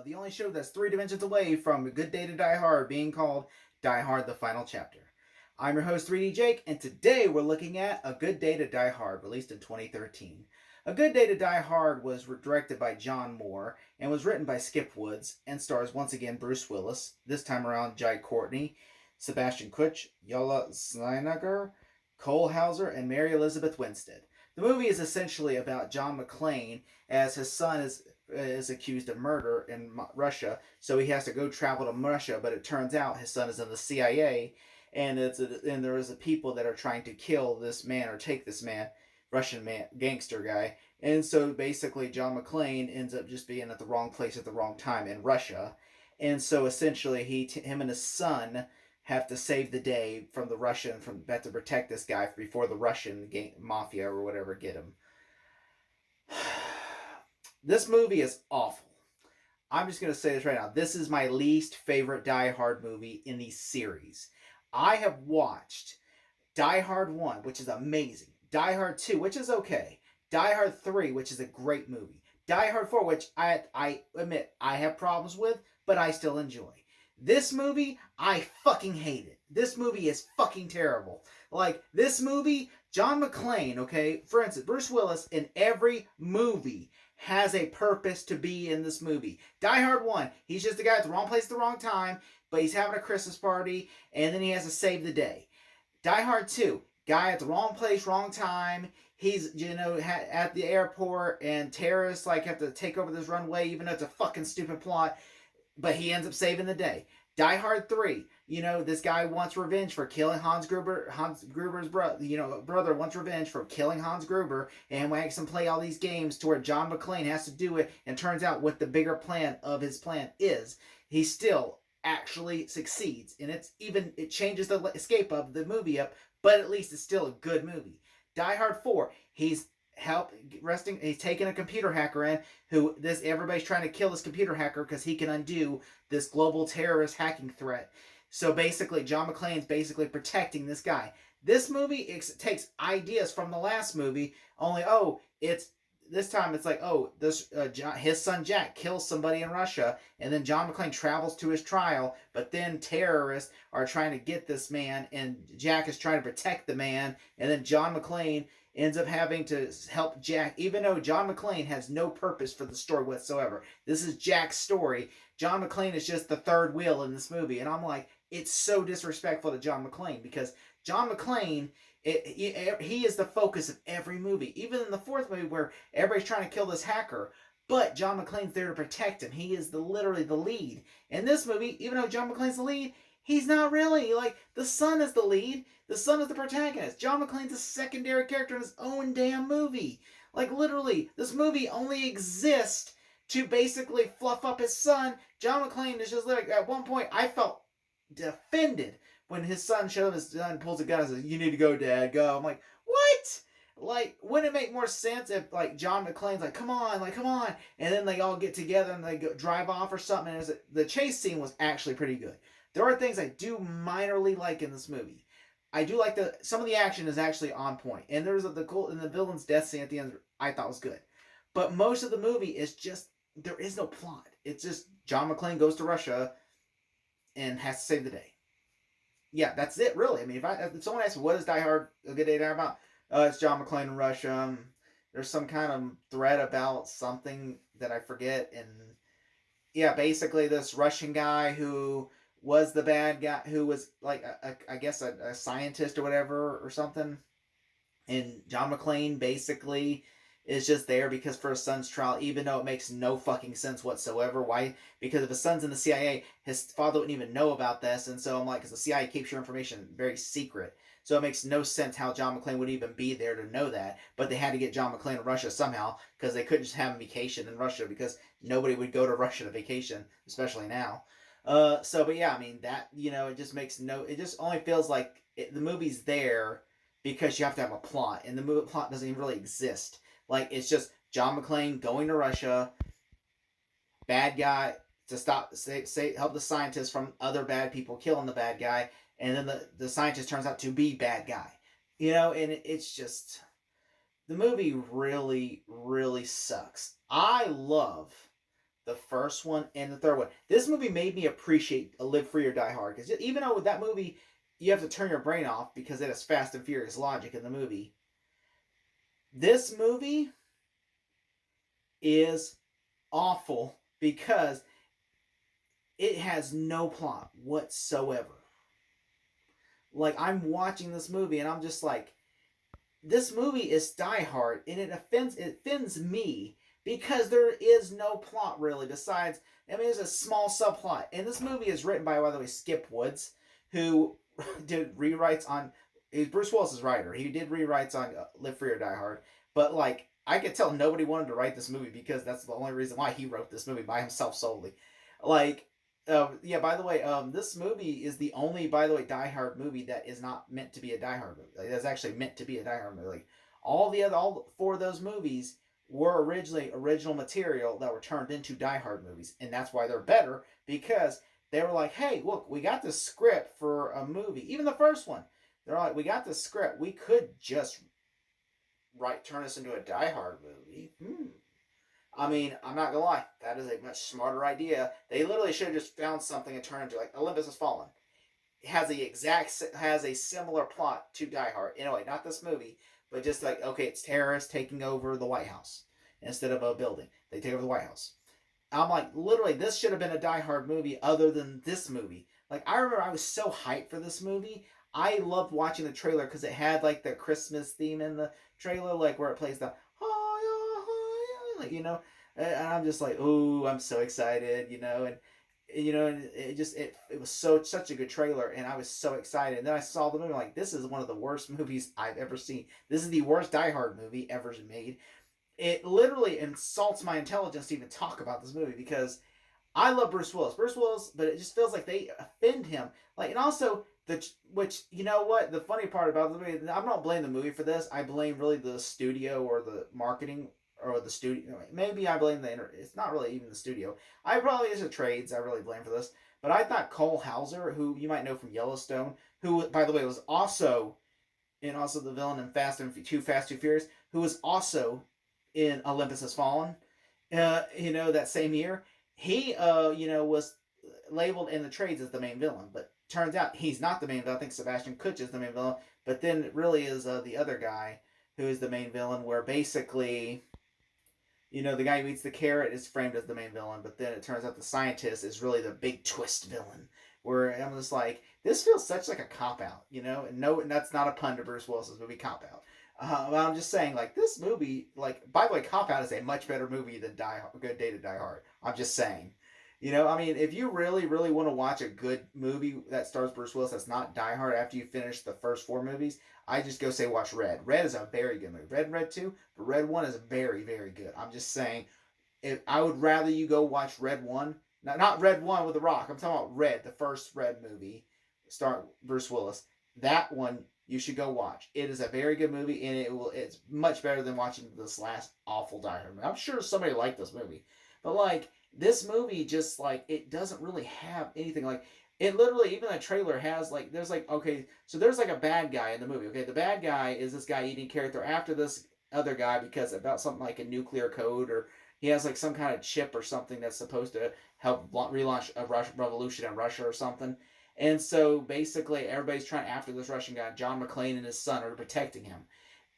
the only show that's 3 dimensions away from A Good Day to Die Hard being called Die Hard the Final Chapter. I'm your host, 3D Jake, and today we're looking at A Good Day to Die Hard, released in 2013. A Good Day to Die Hard was directed by John Moore and was written by Skip Woods and stars once again Bruce Willis, this time around Jai Courtney, Sebastian Kutch, Yola Sneijder, Cole Hauser, and Mary Elizabeth Winstead. The movie is essentially about John McClane as his son is accused of murder in Russia, so he has to go travel to Russia. But it turns out his son is in the CIA, and there is a people that are trying to kill this man or take this man, Russian man, gangster guy. And so basically, John McClane ends up just being at the wrong place at the wrong time in Russia, and so essentially him and his son have to save the day from the Russian have to protect this guy before the Russian mafia or whatever get him. This movie is awful. I'm just going to say this right now. This is my least favorite Die Hard movie in the series. I have watched Die Hard 1, which is amazing. Die Hard 2, which is okay. Die Hard 3, which is a great movie. Die Hard 4, which I admit I have problems with, but I still enjoy. This movie, I fucking hate it. This movie is fucking terrible. Like, this movie, John McClane, okay? For instance, Bruce Willis in every movie has a purpose to be in this movie. Die Hard 1, he's just the guy at the wrong place at the wrong time, but he's having a Christmas party, and then he has to save the day. Die Hard 2, guy at the wrong place, wrong time. He's, at the airport, and terrorists, have to take over this runway, even though it's a fucking stupid plot. But he ends up saving the day. Die Hard 3, this guy wants revenge for killing Hans Gruber. Hans Gruber's brother wants revenge for killing Hans Gruber, and makes him play all these games to where John McClane has to do it, and turns out what the bigger plan of his plan is. He still actually succeeds, and it changes the escape of the movie up, but at least it's still a good movie. Die Hard 4, he's taking a computer hacker in everybody's trying to kill this computer hacker because he can undo this global terrorist hacking threat. So basically, John McClane's basically protecting this guy. This movie takes ideas from the last movie, only this time it's like, his son Jack kills somebody in Russia, and then John McClane travels to his trial, but then terrorists are trying to get this man, and Jack is trying to protect the man, and then John McClane ends up having to help Jack, even though John McClane has no purpose for the story whatsoever. This is Jack's story. John McClane is just the third wheel in this movie, and I'm like, it's so disrespectful to John McClane, because John McClane, he is the focus of every movie. Even in the fourth movie where everybody's trying to kill this hacker, but John McClane's there to protect him. He is literally the lead. In this movie, even though John McClane's the lead, he's not really. The son is the lead. The son is the protagonist. John McClane's a secondary character in his own damn movie. Literally, this movie only exists to basically fluff up his son. John McClane is just at one point, I felt defended when his son shows his son pulls a gun and says, "You need to go, Dad, go." I'm like, what? Wouldn't it make more sense if, John McClane's come on, and then they all get together and they drive off or something, and the chase scene was actually pretty good. There are things I do minorly like in this movie. I do like some of the action is actually on point, and there's the villain's death scene at the end I thought was good. But most of the movie is just, there is no plot. It's just John McClane goes to Russia and has to save the day. Yeah, that's it, really. I mean, if someone asks me, what is Die Hard, A Good Day to Die about? It's John McClane in Russia. There's some kind of thread about something that I forget. And yeah, basically this Russian guy who was the bad guy, who was I guess a scientist or whatever or something. And John McClane basically is just there because for his son's trial, even though it makes no fucking sense whatsoever. Why? Because if his son's in the CIA, his father wouldn't even know about this. And so I'm like, because the CIA keeps your information very secret. So it makes no sense how John McClane would even be there to know that. But they had to get John McClane in Russia somehow, because they couldn't just have a vacation in Russia, because nobody would go to Russia to vacation, especially now. But yeah, I mean, that, it just makes it just only feels like the movie's there because you have to have a plot, and the movie plot doesn't even really exist. It's just John McClane going to Russia, bad guy, to help the scientists from other bad people killing the bad guy, and then the scientist turns out to be bad guy. And it's just, the movie really, really sucks. I love the first one and the third one. This movie made me appreciate a Live Free or Die Hard, because even though with that movie you have to turn your brain off because it has Fast and Furious logic in the movie, this movie is awful because it has no plot whatsoever. Like, I'm watching this movie and I'm just like, this movie is Die Hard, and it offends me because there is no plot really besides. I mean, there's a small subplot, and this movie is written by the way, Skip Woods, who did rewrites on. He's Bruce Willis's writer. He did rewrites on Live Free or Die Hard, but like I could tell nobody wanted to write this movie because that's the only reason why he wrote this movie by himself solely. Like, yeah. By the way, this movie is the only, by the way, Die Hard movie that is not meant to be a Die Hard movie. Like, that's actually meant to be a Die Hard movie. Like, all four of those movies were originally original material that were turned into Die Hard movies, and that's why they're better because they were like, hey, look, we got this script for a movie. Even the first one, they're like, we got this script. We could just turn this into a Die Hard movie. I mean, I'm not gonna lie, that is a much smarter idea. They literally should have just found something and turned it into like Olympus Has Fallen. It has a similar plot to Die Hard. Anyway, not this movie, but just like, okay, it's terrorists taking over the White House instead of a building. They take over the White House. I'm like, literally, this should have been a Die Hard movie other than this movie. Like, I remember I was so hyped for this movie. I loved watching the trailer because it had like the Christmas theme in the trailer, like where it plays the like, and I'm just like, oh, I'm so excited, and it was such a good trailer, and I was so excited. And then I saw the movie, like, this is one of the worst movies I've ever seen. This is the worst Die Hard movie ever made. It literally insults my intelligence to even talk about this movie because I love Bruce Willis, but it just feels like they offend him. Like, and also which, you know what? The funny part about the movie, I'm not blaming the movie for this. I blame really the studio or the marketing or the studio. Maybe I blame it's not really even the studio. I probably is the trades I really blame for this. But I thought Cole Hauser, who you might know from Yellowstone, who by the way was also the villain in Fast and Too Furious, who was also in Olympus Has Fallen, that same year. He, was labeled in the trades as the main villain, but turns out he's not the main villain. I think Sebastian Kutch is the main villain, but then it really is the other guy who is the main villain, where basically, the guy who eats the carrot is framed as the main villain, but then it turns out the scientist is really the big twist villain. Where I'm just like, this feels such like a cop out, and no, and that's not a pun to Bruce Willis's movie Cop Out. But I'm just saying, like, this movie, like, by the way, Cop Out is a much better movie than Good Day to Die Hard. I'm just saying. I mean, if you really, really want to watch a good movie that stars Bruce Willis that's not Die Hard after you finish the first four movies, I just go say watch Red. Red is a very good movie. Red and Red 2, but Red 1 is very, very good. I'm just saying, I would rather you go watch Red 1. Not Red 1 with The Rock. I'm talking about Red, the first Red movie, starring Bruce Willis. That one you should go watch. It is a very good movie, and it's much better than watching this last awful Die Hard movie. I'm sure somebody liked this movie. But, like, this movie just, like, it doesn't really have anything. Like, it literally, even the trailer has, like, there's, like, okay, so there's, like, a bad guy in the movie. Okay, the bad guy is this guy eating character after this other guy because about something like a nuclear code, or he has, like, some kind of chip or something that's supposed to help relaunch a revolution in Russia or something. And so, basically, everybody's trying after this Russian guy. John McClane and his son are protecting him.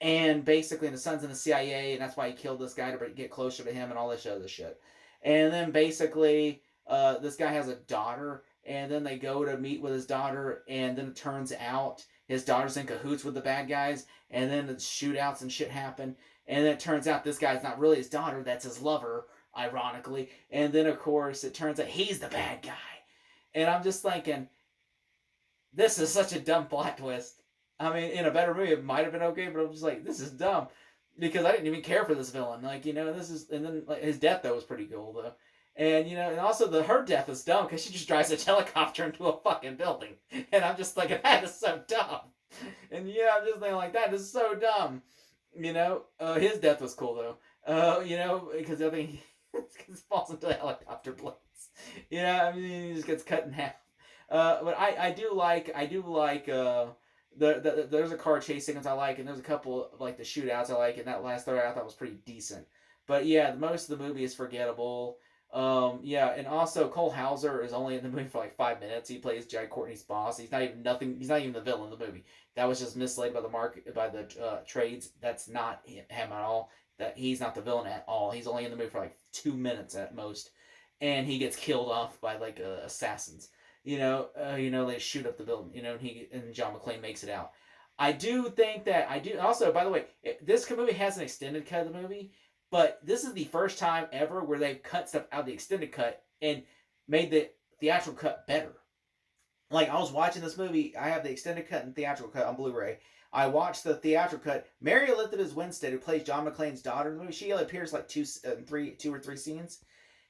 And basically, the son's in the CIA, and that's why he killed this guy to get closer to him and all this other shit. And then, basically, this guy has a daughter, and then they go to meet with his daughter, and then it turns out his daughter's in cahoots with the bad guys, and then the shootouts and shit happen. And then it turns out this guy's not really his daughter, that's his lover, ironically. And then, of course, it turns out he's the bad guy. And I'm just thinking, this is such a dumb plot twist. I mean, in a better movie, it might have been okay, but I'm just like, this is dumb. Because I didn't even care for this villain. Like, and then, like, his death, though, was pretty cool, though. And, and also her death is dumb, because she just drives a helicopter into a fucking building. And I'm just like, that is so dumb. And, I'm just thinking, like, that is so dumb. His death was cool, though. Because I think he falls into the helicopter blades. I mean, he just gets cut in half. But I do like there's a car chase sequence I like, and there's a couple of, like, the shootouts I like, and that last third I thought was pretty decent. But yeah, most of the movie is forgettable. Yeah, and also Cole Hauser is only in the movie for like 5 minutes. He plays Jai Courtney's boss. He's not even nothing. He's not even the villain of the movie. That was just mislaid by the market, by the trades. That's not him at all. That he's not the villain at all. He's only in the movie for like 2 minutes at most, and he gets killed off by like assassins. They shoot up the building. And John McClane makes it out. I do think that I do. Also, by the way, this movie has an extended cut of the movie, but this is the first time ever where they've cut stuff out of the extended cut and made the theatrical cut better. Like, I was watching this movie. I have the extended cut and theatrical cut on Blu-ray. I watched the theatrical cut. Mary Elizabeth Winstead, who plays John McClane's daughter in the movie, she only appears like two or three scenes.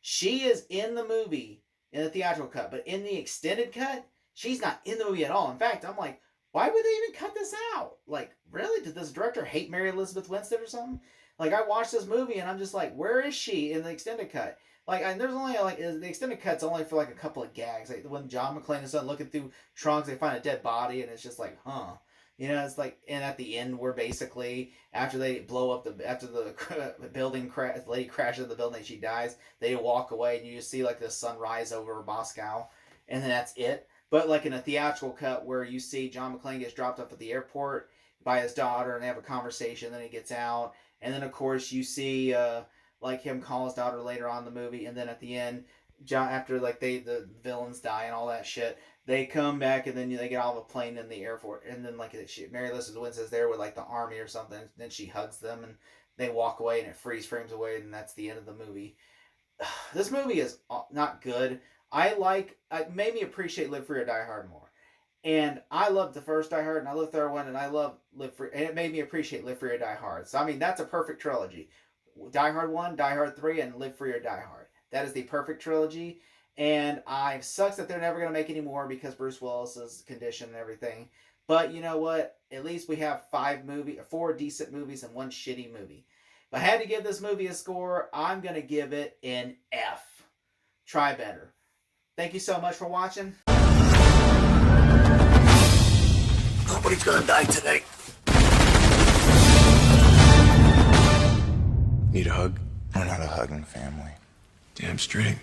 She is in the movie in the theatrical cut, but in the extended cut, she's not in the movie at all. In fact, I'm like, why would they even cut this out? Like, really? Did this director hate Mary Elizabeth Winstead or something? Like, I watched this movie and I'm just like, where is she in the extended cut? Like, and there's only like the extended cut's only for like a couple of gags. Like when John McClane is done looking through trunks, they find a dead body, and it's just like, huh. It's like, and at the end, where basically after they blow up after the building the lady crashes in the building, she dies. They walk away, and you just see like the sun rise over Moscow, and then that's it. But like in a theatrical cut, where you see John McClane gets dropped off at the airport by his daughter, and they have a conversation, then he gets out, and then of course you see like him call his daughter later on in the movie, and then at the end, John, after like the villains die and all that shit, they come back, and then they get off a plane in the airport, and then like Mary Elizabeth Winstead's there with like the army or something, and then she hugs them, and they walk away, and it freeze frames away, and that's the end of the movie. This movie is not good. It made me appreciate Live Free or Die Hard more. And I loved the first Die Hard, and I loved the third one, and I love Live Free, and it made me appreciate Live Free or Die Hard. So, I mean, that's a perfect trilogy. Die Hard 1, Die Hard 3, and Live Free or Die Hard. That is the perfect trilogy, and it sucks that they're never going to make any more because Bruce Willis's condition and everything. But you know what? At least we have 4 decent movies and 1 shitty movie. If I had to give this movie a score, I'm going to give it an F. Try better. Thank you so much for watching. Nobody's gonna die today. Need a hug? We're not a hugging family. Damn straight.